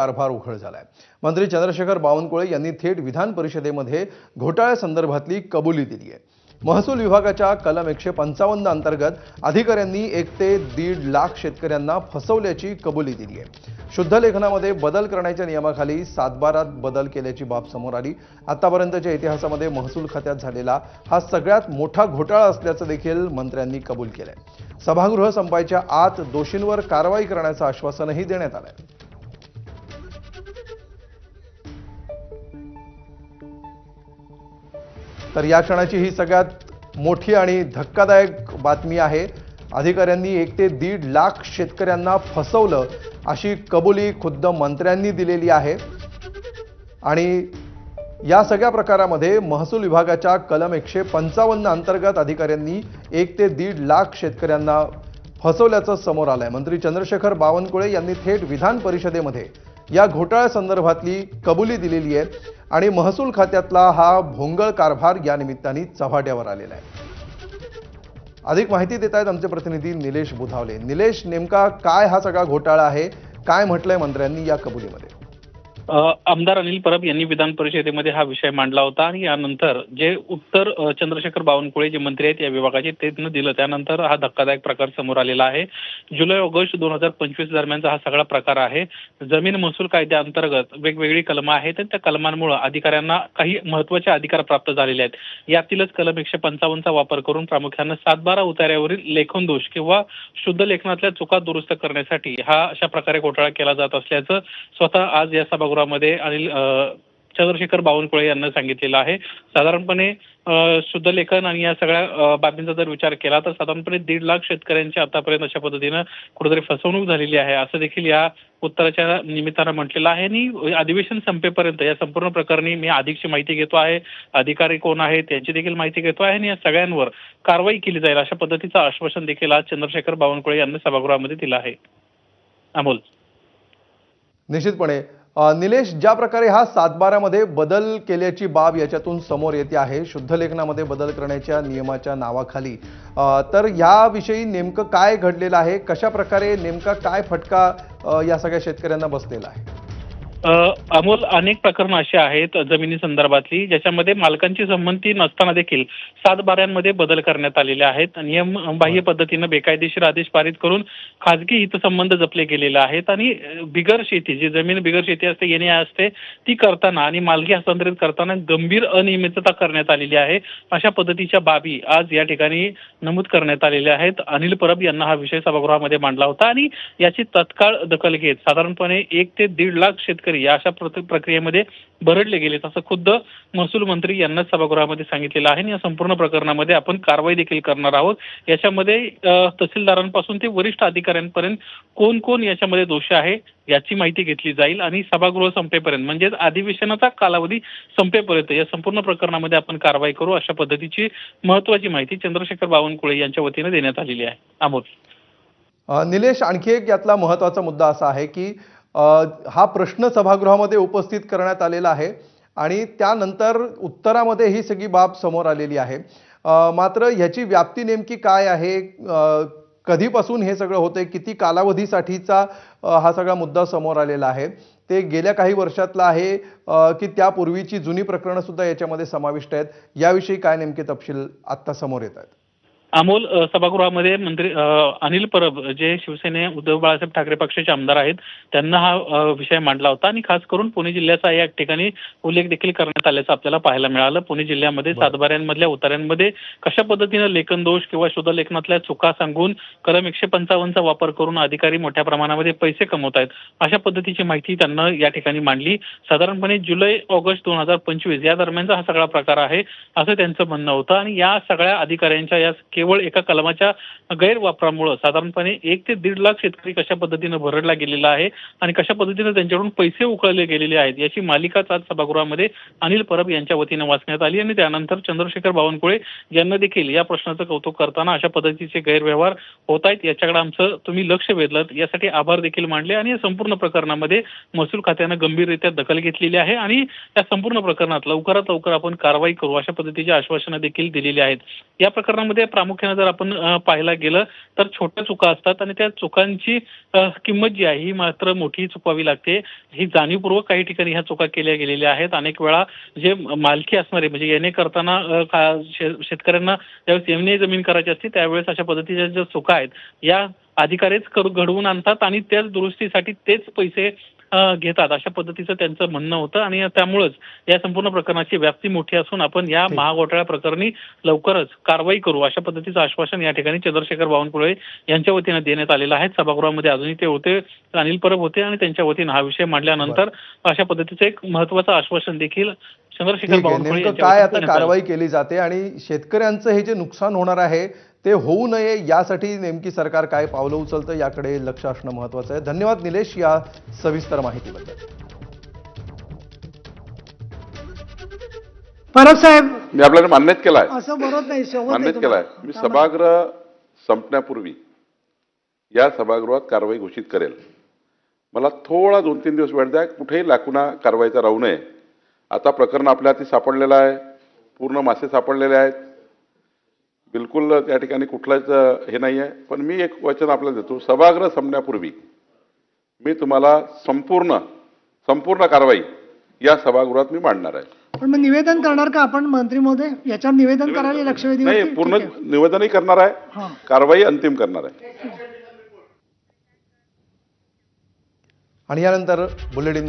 कारभार उघड झालाय। मंत्री चंद्रशेखर बावनकुळे यांनी थेट विधान परिषदेमध्ये घोटाळ्यासंदर्भातली कबुली दिली आहे। महसूल विभागाच्या कलम 155 अंतर्गत अधिकाऱ्यांनी 1 ते 1.5 लाख शेतकऱ्यांना फसवल्याची कबुली दिली आहे। शुद्ध लेखनामध्ये बदल करण्याच्या नियमाखाली सातबारात बदल केल्याची बाब समोर आली। आतापर्यंतच्या इतिहासामध्ये महसूल खात्यात झालेला हा सगळ्यात मोठा घोटाळा असल्याचं देखील मंत्र्यांनी कबूल केलंय। सभागृह संपायच्या आत दोषींवर कारवाई करण्याचं आश्वासनही देण्यात आलंय। तर या क्षणाची ही सगळ्यात मोठी आणि धक्कादायक बातमी आहे। अधिकाऱ्यांनी 1 ते 1.5 लाख शेतकऱ्यांना फसवलं अशी कबुली खुद्द मंत्र्यांनी दिलेली आहे। आणि या सगळ्या प्रकारामध्ये महसूल विभागाच्या कलम 155 अंतर्गत अधिकाऱ्यांनी 1 ते 1.5 लाख शेतकऱ्यांना फसवल्याचं समोर आलंय। मंत्री चंद्रशेखर बावनकुळे यांनी थेट विधान परिषदेमध्ये या घोटाळ्यासंदर्भातली कबुली दिलेली आहे आणि महसूल खात्यातला हा भोंगळ कारभार या निमित्ताने चव्हाट्यावर आलेला आहे। अधिक माहिती देत आहेत आमचे प्रतिनिधी निलेश बुधावले। निलेश, नेमका काय हा सगळा घोटाळा आहे, काय म्हटलंय मंत्र्यांनी या कबुलीमध्ये? आमदार अनिल परब यांनी विधान परिषदेमध्ये हा विषय मांडला होता आणि यानंतर जे उत्तर चंद्रशेखर बावनकुळे जे मंत्री आहेत या विभागाचे त्यांनी दिलं, त्यानंतर हा धक्कादायक प्रकार समोर आलेला आहे। जुलै-ऑगस्ट 2025 दरम्यानचा हा सगळा प्रकार आहे। जमीन महसूल कायद्याअंतर्गत वेगवेगळी कलमं आहेत आणि त्या कलमांमुळे अधिकाऱ्यांना काही महत्त्वाचे अधिकार प्राप्त झालेले आहेत। यातीलच कलम 155 चा वापर करून प्रामुख्याने 7/12 उतार्यावरील लेखन दोष किंवा शुद्ध लेखनातल्या चुका दुरुस्त करण्यासाठी हा अशा प्रकारे घोटाळा केला जात असल्याचं स्वतः आज या सभागृहामध्ये अनिल चंद्रशेखर बावनकुळे यांना सांगितलेलं आहे। साधारणपणे शुद्ध लेखन आणि या सगळ्या बाबींचा जर विचार केला तर साधारणपणे 1.5 लाख शेतकऱ्यांची आतापर्यंत अशा पद्धतीनं कुठेतरी फसवणूक झालेली आहे असं देखील या उत्तराच्या निमित्तानं म्हटलेलं आहे। आणि अधिवेशन संपेपर्यंत या संपूर्ण प्रकरणी मी अधिकची माहिती घेतो आहे, अधिकारी कोण आहेत त्यांची देखील माहिती घेतो आहे आणि या सगळ्यांवर कारवाई केली जाईल अशा पद्धतीचं आश्वासन देखील आज चंद्रशेखर बावनकुळे यांनी सभागृहामध्ये दिलं आहे। अमोल, निश्चितपणे निलेश, ज्या प्रकारे हा 7/12 मध्ये बदल केल्याची बाब याच्यातून समोर येते आहे, शुद्ध लेखनामध्ये बदल करण्याच्या नियमाच्या नावाखाली, तर याविषयी नेमकं काय घडलेलं आहे, कशा प्रकारे नेमका काय फटका या सगळ्या शेतकऱ्यांना बसलेला आहे? अमोल, अनेक प्रकरणं अशी आहेत जमिनी संदर्भातली ज्याच्यामध्ये मालकांची संमती नसताना देखील 7/12 बदल करण्यात आलेले आहेत। नियम बाह्य पद्धतीनं बेकायदेशीर आदेश पारित करून खाजगी हितसंबंध जपले गेलेले आहेत आणि बिगर शेती, जी जमीन बिगर शेती असते येणे असते ती करताना आणि मालकी हस्तांतरित करताना गंभीर अनियमितता करण्यात आलेली आहे। अशा पद्धतीच्या बाबी आज या ठिकाणी नमूद करण्यात आलेल्या आहेत। अनिल परब यांना हा विषय सभागृहामध्ये मांडला होता आणि याची तत्काळ दखल घेत साधारणपणे 1 ते 1.5 लाख शेतकरी या अशा प्रक्रियेमध्ये भरडले गेलेत असं खुद्द महसूल मंत्री यांना सभागृहामध्ये सांगितलेलं आहे। आणि या संपूर्ण प्रकरणामध्ये आपण कारवाई देखील करणार आहोत। याच्यामध्ये तहसीलदारांपासून ते वरिष्ठ अधिकाऱ्यांपर्यंत कोण कोण याच्यामध्ये दोषी आहे याची माहिती घेतली जाईल आणि सभागृह संपेपर्यंत म्हणजेच अधिवेशनाचा कालावधी संपेपर्यंत या संपूर्ण प्रकरणामध्ये आपण कारवाई करू अशा पद्धतीची महत्त्वाची माहिती चंद्रशेखर बावनकुळे यांच्या वतीने देण्यात आलेली आहे। अमोल, निलेश, आणखी एक यातला महत्त्वाचा मुद्दा असा आहे की हा प्रश्न सभागृहामध्ये उपस्थित करण्यात आलेला आहे आणि त्यानंतर उत्तरामध्ये ही सगळी बाब समोर आलेली आहे। मात्र ह्याची व्याप्ती नेमकी काय आहे, कधीपासून हे सगळं होतंय, किती कालावधीसाठीचा हा सगळा मुद्दा समोर आलेला आहे, ते गेल्या काही वर्षातला आहे की त्यापूर्वीची जुनी प्रकरणं सुद्धा याच्यामध्ये समाविष्ट आहेत, याविषयी काय नेमके तपशील आत्ता समोर येत आहेत? अमोल, सभागृहामध्ये मंत्री अनिल परब जे शिवसेने उद्धव बाळासाहेब ठाकरे पक्षाचे आमदार आहेत त्यांना हा विषय मांडला होता आणि खास करून पुणे जिल्ह्याचा या ठिकाणी उल्लेख देखील करण्यात आल्याचं आपल्याला पाहायला मिळालं। पुणे जिल्ह्यामध्ये 7/12 उतार्यांमध्ये कशा पद्धतीनं लेखन दोष किंवा शुद्ध लेखनातल्या चुका सांगून कलम 155 चा वापर करून अधिकारी मोठ्या प्रमाणामध्ये पैसे कमवत आहेत अशा पद्धतीची माहिती त्यांना या ठिकाणी मांडली। साधारणपणे जुलै-ऑगस्ट 2025 या दरम्यानचा हा सगळा प्रकार आहे असं त्यांचं म्हणणं होतं आणि या सगळ्या अधिकाऱ्यांच्या या केवळ एका कलमाच्या गैरवापरामुळे साधारणपणे 1 ते 1.5 लाख शेतकरी कशा पद्धतीनं भरडला गेलेला आहे आणि कशा पद्धतीनं त्यांच्याकडून पैसे उकळले गेलेले आहेत याची मालिकाच आज सभागृहामध्ये अनिल परब यांच्या वतीनं वाचण्यात आली आणि त्यानंतर चंद्रशेखर बावनकुळे यांना देखील या प्रश्नाचं कौतुक करताना अशा पद्धतीचे गैरव्यवहार होत आहेत याच्याकडे आमचं तुम्ही लक्ष वेधलं यासाठी आभार देखील मानले आणि या संपूर्ण प्रकरणामध्ये महसूल खात्यानं गंभीररित्या दखल घेतलेली आहे आणि या संपूर्ण प्रकरणात लवकरात लवकर आपण कारवाई करू अशा पद्धतीची आश्वासनं देखील दिलेली आहेत। या प्रकरणामध्ये प्रामुख्याने जर आपण पाहायला गेलं तर छोट्या चुका असतात आणि त्या चुकांची किंमत जी आहे ही मात्र मोठी चुकवावी लागते. ही जाणीवपूर्वक काही ठिकाणी ह्या चुका केल्या गेलेल्या आहेत. अनेक वेळा जे मालकी असणारे म्हणजे येणे करताना शेतकऱ्यांना ज्यावेळेस येणे जमीन करायची असते त्यावेळेस अशा पद्धतीच्या ज्या चुका आहेत या अधिकारीच घडवून आणतात आणि त्याच दुरुस्तीसाठी तेच पैसे घेतात अशा पद्धतीचं त्यांचं म्हणणं होतं आणि त्यामुळेच या संपूर्ण प्रकरणाची व्याप्ती मोठी असून आपण या ठीक. महाघोटाळ्या प्रकरणी लवकरच कारवाई करू अशा पद्धतीचं आश्वासन या ठिकाणी चंद्रशेखर बावनकुळे यांच्या वतीनं देण्यात आलेलं आहे. सभागृहामध्ये अजूनही ते होते, अनिल परब होते आणि त्यांच्या वतीनं हा विषय मांडल्यानंतर अशा पद्धतीचं एक महत्त्वाचं आश्वासन देखील चंद्रशेखर ठीक आहे. बावनकुळे नेमकं यांच्या काय वतीनं आता देण्यात आलं. कारवाई केली जाते आणि शेतकऱ्यांचं हे जे नुकसान होणार आहे ते होऊ नये यासाठी नेमकी सरकार काय पावलं उचलतं याकडे लक्ष असणं महत्त्वाचं आहे. धन्यवाद निलेश या सविस्तर माहितीबद्दल. परब साहेब मी आपल्याला मान्यच केलाय असं बरोबर नाही मान्यच केलाय. मी सभागृह संपण्यापूर्वी या सभागृहात कारवाई घोषित करेल. मला थोडा 2-3 दिवस वेळ द्या. कुठेही लाकुणा कारवाईचा राहू नये. आता प्रकरण आपल्या हाती सापडलेलं आहे. पूर्ण मासे सापडलेले आहेत. बिलकुल त्या ठिकाणी कुठलाच हे नाही आहे. पण मी एक वचन आपल्याला देतो, सभागृह संपण्यापूर्वी मी तुम्हाला संपूर्ण कारवाई या सभागृहात मी मांडणार आहे. पण मग निवेदन करणार का आपण मंत्री महोदय याच्यावर निवेदन करायला लक्षवेधी नाही, पूर्ण निवेदनही करणार आहे. हां. कारवाई अंतिम करणार आहे. आणि यानंतर बुलेटिनमध्ये